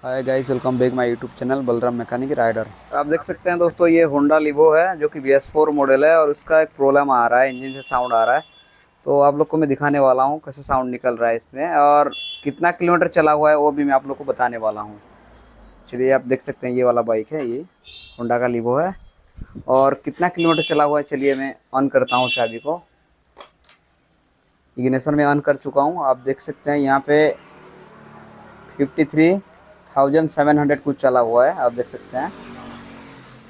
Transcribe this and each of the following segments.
Hi guys, welcome back my YouTube channel Balram mechanic rider. आप देख सकते हैं दोस्तों, ये होंडा लिवो है जो कि BS4 मॉडल है और उसका एक प्रॉब्लम आ रहा है, इंजन से साउंड आ रहा है। तो आप लोग को मैं दिखाने वाला हूँ कैसे साउंड निकल रहा है इसमें और कितना किलोमीटर चला हुआ है वो भी मैं आप लोग को बताने वाला हूँ। चलिए, आप देख सकते हैं ये वाला बाइक है, ये होंडा का लिवो है और कितना किलोमीटर चला हुआ है। चलिए मैं ऑन करता हूँ चाबी को। इग्निशन में ऑन कर चुका हूँ। आप देख सकते हैं यहाँ पे 53,700 कुछ चला हुआ है। आप देख सकते हैं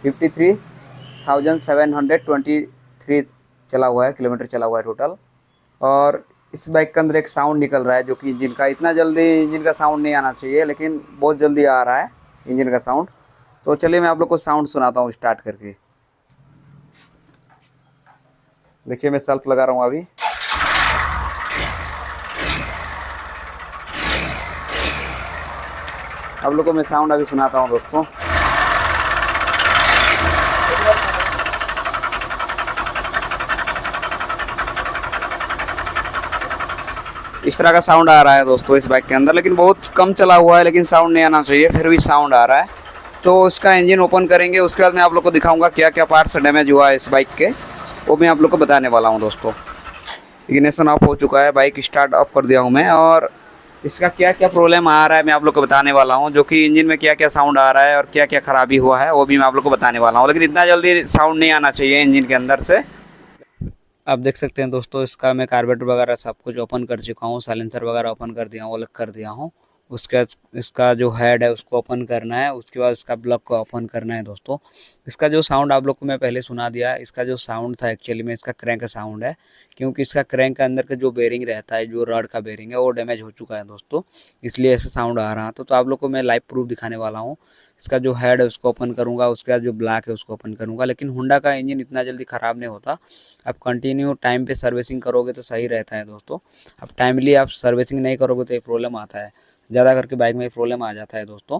53,723 चला हुआ है, किलोमीटर चला हुआ है टोटल। और इस बाइक के अंदर एक साउंड निकल रहा है जो कि इंजन का, इतना जल्दी इंजन का साउंड नहीं आना चाहिए लेकिन बहुत जल्दी आ रहा है इंजन का साउंड। तो चलिए मैं आप लोग को साउंड सुनाता हूँ स्टार्ट करके। देखिए मैं सेल्फ लगा रहा हूँ अभी। आप लोग को मैं साउंड अभी सुनाता हूँ दोस्तों। इस तरह का साउंड आ रहा है दोस्तों इस बाइक के अंदर, लेकिन बहुत कम चला हुआ है, लेकिन साउंड नहीं आना चाहिए, फिर भी साउंड आ रहा है। तो इसका इंजन ओपन करेंगे, उसके बाद मैं आप लोग को दिखाऊंगा क्या क्या पार्ट्स डैमेज हुआ है इस बाइक के, वो मैं आप लोग को बताने वाला हूँ दोस्तों। इग्निशन ऑफ हो चुका है, बाइक स्टार्ट ऑफ कर दिया हूँ मैं, और इसका क्या क्या प्रॉब्लम आ रहा है मैं आप लोग को बताने वाला हूँ, जो कि इंजन में क्या क्या साउंड आ रहा है और क्या क्या खराबी हुआ है वो भी मैं आप लोग को बताने वाला हूँ। लेकिन इतना जल्दी साउंड नहीं आना चाहिए इंजन के अंदर से। आप देख सकते हैं दोस्तों, इसका मैं कार्बोरेटर वगैरह सब कुछ ओपन कर चुका हूँ, साइलेंसर वगैरह ओपन कर दिया हूँ, अलग कर दिया हूँ। उसके बाद इसका जो हेड है उसको ओपन करना है, उसके बाद इसका ब्लॉक को ओपन करना है दोस्तों। इसका जो साउंड आप लोग को मैं पहले सुना दिया, इसका जो साउंड था एक्चुअली में इसका क्रैंक का साउंड है, क्योंकि इसका क्रैंक के अंदर का जो बेरिंग रहता है, जो रॉड का बेरिंग है वो डैमेज हो चुका है दोस्तों, इसलिए ऐसा साउंड आ रहा था। तो आप लोग को मैं लाइव प्रूफ दिखाने वाला हूँ। इसका जो हेड है उसको ओपन करूँगा, उसके बाद जो ब्लैक है उसको ओपन करूँगा। लेकिन होंडा का इंजन इतना जल्दी ख़राब नहीं होता, आप कंटिन्यू टाइम पे सर्विसिंग करोगे तो सही रहता है दोस्तों। अब टाइमली आप सर्विसिंग नहीं करोगे तो ये प्रॉब्लम आता है, ज़्यादा करके बाइक में प्रॉब्लम आ जाता है दोस्तों।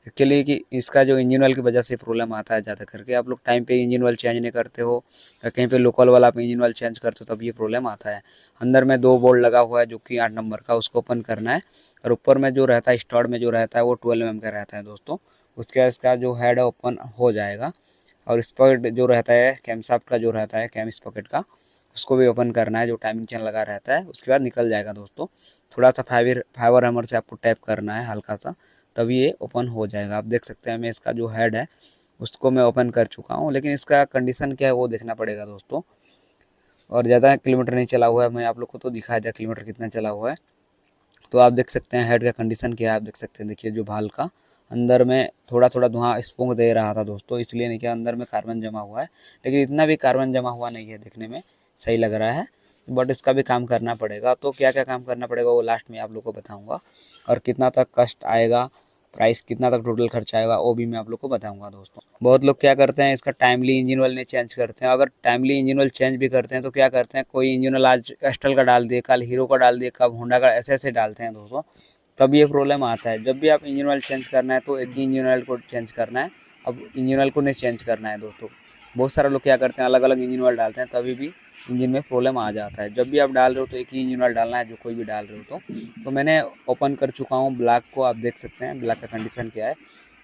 एक्चुअली कि इसका जो इंजन ऑयल की वजह से प्रॉब्लम आता है, ज़्यादा करके आप लोग टाइम पे इंजन ऑयल चेंज नहीं करते हो या कहीं पे लोकल वाला आप इंजन ऑयल चेंज करते हो, तब ये प्रॉब्लम आता है। अंदर में 2 बोल्ट लगा हुआ है जो कि 8 नंबर का, उसको ओपन करना है। और ऊपर में जो रहता है स्टॉड में जो रहता है वो 12 mm का रहता है दोस्तों। उसके बाद इसका जो हेड है ओपन हो जाएगा। और स्पॉकेट जो रहता है कैम शाफ्ट का, जो रहता है कैम स्पॉकेट का, उसको भी ओपन करना है, जो टाइमिंग चेन लगा रहता है, उसके बाद निकल जाएगा दोस्तों। थोड़ा सा फाइबर हैमर से आपको टैप करना है हल्का सा, तभी ये ओपन हो जाएगा। आप देख सकते हैं मैं इसका जो हेड है उसको मैं ओपन कर चुका हूँ, लेकिन इसका कंडीशन क्या है वो देखना पड़ेगा दोस्तों। और ज़्यादा किलोमीटर नहीं चला हुआ है, मैं आप लोग को तो दिखाया दिया किलोमीटर कितना चला हुआ है। तो आप देख सकते हैं हेड का कंडीशन क्या है, आप देख सकते हैं। देखिए जो भाल का अंदर में थोड़ा थोड़ा धुआं स्पोक दे रहा था दोस्तों, इसलिए नहीं कि अंदर में कार्बन जमा हुआ है, लेकिन इतना भी कार्बन जमा हुआ नहीं है, देखने में सही लग रहा है। बट इसका भी काम करना पड़ेगा। तो क्या क्या काम करना पड़ेगा वो लास्ट में आप लोग को बताऊँगा, और कितना तक कस्ट आएगा, प्राइस कितना तक टोटल खर्चा आएगा वो भी मैं आप लोग को बताऊंगा दोस्तों। बहुत लोग क्या करते हैं, इसका टाइमली इंजन ऑयल नहीं चेंज करते हैं। अगर टाइमली इंजन ऑयल चेंज भी करते हैं तो क्या करते हैं, कोई इंजन ऑयल आज एस्टल का डाल दिए, कल हीरो का डाल दिए, कब होंडा का, ऐसे ऐसे डालते हैं दोस्तों, तब ये प्रॉब्लम आता है। जब भी आप इंजन ऑयल चेंज करना है तो एक ही इंजन ऑयल को चेंज करना है। अब इंजन ऑयल को नहीं चेंज करना है दोस्तों। बहुत सारे लोग क्या करते हैं, अलग अलग इंजन ऑयल डालते हैं, तभी भी इंजन में प्रॉब्लम आ जाता है। जब भी आप डाल रहे हो तो एक ही इंजन ऑयल डालना है, जो कोई भी डाल रहे हो तो मैंने ओपन कर चुका हूँ ब्लैक को। आप देख सकते हैं ब्लैक का कंडीशन क्या है।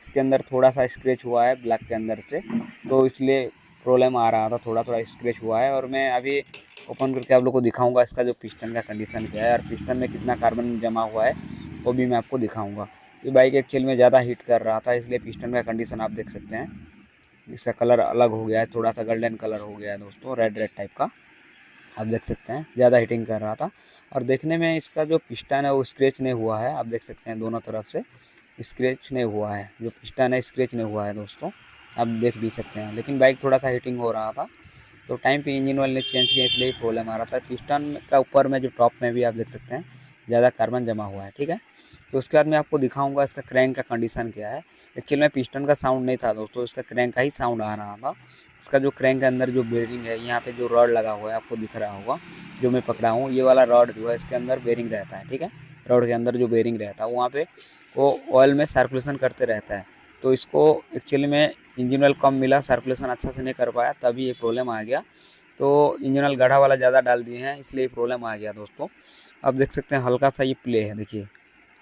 इसके अंदर थोड़ा सा स्क्रैच हुआ है ब्लैक के अंदर से, तो इसलिए प्रॉब्लम आ रहा था, थोड़ा थोड़ा स्क्रैच हुआ है। और मैं अभी ओपन करके आप लोग को दिखाऊंगा इसका जो पिस्टन का कंडीशन क्या है और पिस्टन में कितना कार्बन जमा हुआ है वो भी मैं आपको दिखाऊंगा। ये बाइक एक्चुअल में ज़्यादा हीट कर रहा था, इसलिए पिस्टन का कंडीशन आप देख सकते हैं। इसका कलर अलग हो गया है, थोड़ा सा गोल्डन कलर हो गया है दोस्तों, रेड रेड टाइप का। आप देख सकते हैं ज़्यादा हीटिंग कर रहा था। और देखने में इसका जो पिस्टन है वो स्क्रैच नहीं हुआ है, आप देख सकते हैं दोनों तरफ से स्क्रैच नहीं हुआ है, जो पिस्टन है स्क्रैच नहीं हुआ है दोस्तों, आप देख भी सकते हैं। लेकिन बाइक थोड़ा सा हीटिंग हो रहा था, तो टाइम पे इंजन ऑयल ने चेंज किया, इसलिए प्रॉब्लम आ रहा था। पिस्टन का ऊपर में जो टॉप में भी आप देख सकते हैं ज़्यादा कार्बन जमा हुआ है, ठीक है। तो उसके बाद मैं आपको दिखाऊंगा इसका क्रैंक का कंडीशन क्या है। एक्चुअल में पिस्टन का साउंड नहीं था दोस्तों, इसका क्रैंक का ही साउंड आ रहा था। इसका जो क्रैंक के अंदर जो बेरिंग है, यहाँ पे जो रॉड लगा हुआ है आपको दिख रहा होगा, जो मैं पकड़ा हूँ, ये वाला रॉड जो है इसके अंदर बेरिंग रहता है, ठीक है। रॉड के अंदर जो बेरिंग रहता है वहाँ पे वो ऑयल में सर्कुलेशन करते रहता है। तो इसको एक्चुअली में इंजन ऑयल कम मिला, सर्कुलेशन अच्छा से नहीं कर पाया, तभी ये प्रॉब्लम आ गया। तो इंजन ऑयल गाढ़ा वाला ज़्यादा डाल दिए हैं, इसलिए प्रॉब्लम आ गया दोस्तों। आप देख सकते हैं हल्का सा ये प्ले है, देखिए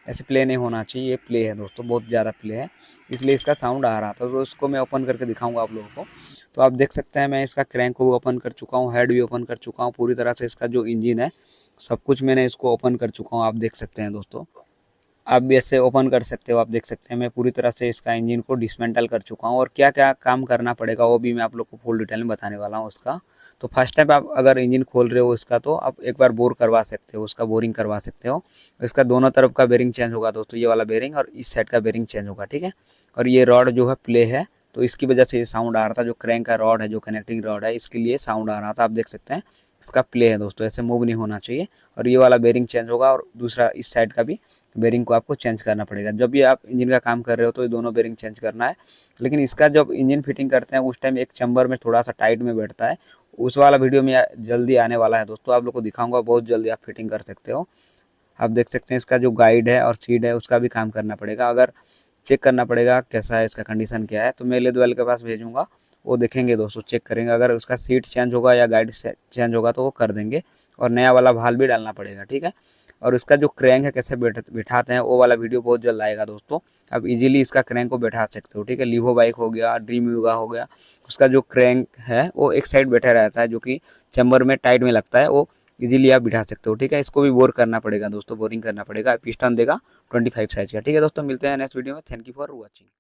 ऐसे प्ले नहीं होना चाहिए, ये प्ले है दोस्तों, बहुत ज़्यादा प्ले है, इसलिए इसका साउंड आ रहा था। तो इसको मैं ओपन करके दिखाऊंगा आप लोगों को। तो आप देख सकते हैं मैं इसका क्रैंक को भी ओपन कर चुका हूँ, हेड भी ओपन कर चुका हूँ, पूरी तरह से इसका जो इंजन है सब कुछ मैंने इसको ओपन कर चुका हूँ, आप देख सकते हैं दोस्तों। आप भी ऐसे ओपन कर सकते हो, आप देख सकते हैं मैं पूरी तरह से इसका इंजन को डिसमेंटल कर चुका हूँ, और क्या क्या काम करना पड़ेगा वो भी मैं आप लोग को फुल डिटेल में बताने वाला हूँ उसका। तो फर्स्ट टाइम आप अगर इंजन खोल रहे हो इसका, तो आप एक बार बोर करवा सकते हो, उसका बोरिंग करवा सकते हो। इसका दोनों तरफ का बेरिंग चेंज होगा दोस्तों, ये वाला बेरिंग और इस साइड का बेरिंग चेंज होगा, ठीक है। और ये रॉड जो है प्ले है, तो इसकी वजह से ये साउंड आ रहा था, जो क्रैंक का रॉड है, जो कनेक्टिंग रॉड है, इसके लिए साउंड आ रहा था, आप देख सकते हैं। इसका प्ले है दोस्तों, ऐसे मूव नहीं होना चाहिए। और ये वाला बेरिंग चेंज होगा, और दूसरा इस साइड का भी बेरिंग को आपको चेंज करना पड़ेगा। जब भी आप इंजन का काम कर रहे हो तो ये दोनों बेरिंग चेंज करना है। लेकिन इसका जब इंजन फिटिंग करते हैं उस टाइम एक चैम्बर में थोड़ा सा टाइट में बैठता है, उस वाला वीडियो में जल्दी आने वाला है दोस्तों, आप लोग को दिखाऊंगा, बहुत जल्दी आप फिटिंग कर सकते हो। आप देख सकते हैं इसका जो गाइड है और सीट है उसका भी काम करना पड़ेगा, अगर चेक करना पड़ेगा कैसा है, इसका कंडीशन क्या है। तो मैं लेद वाले के पास भेजूंगा, वो देखेंगे दोस्तों, चेक करेंगे, अगर उसका सीट चेंज होगा या गाइड चेंज होगा तो वो कर देंगे, और नया वाला भाल भी डालना पड़ेगा, ठीक है। और इसका जो क्रैंक है कैसे बिठाते हैं वो वाला वीडियो बहुत जल्द आएगा दोस्तों। आप इजीली इसका क्रैंक को बैठा सकते हो, ठीक है। लीवो बाइक हो गया, ड्रीम युगा हो गया, उसका जो क्रैंक है वो एक साइड बैठा रहता है, जो कि चैम्बर में टाइट में लगता है, वो इजीली आप बिठा सकते हो, ठीक है। इसको भी बोर करना पड़ेगा दोस्तों, बोरिंग करना पड़ेगा, पिस्टन देगा 25 साइज का, ठीक है दोस्तों। मिलते हैं नेक्स्ट वीडियो में, थैंक यू फॉर वॉचिंग।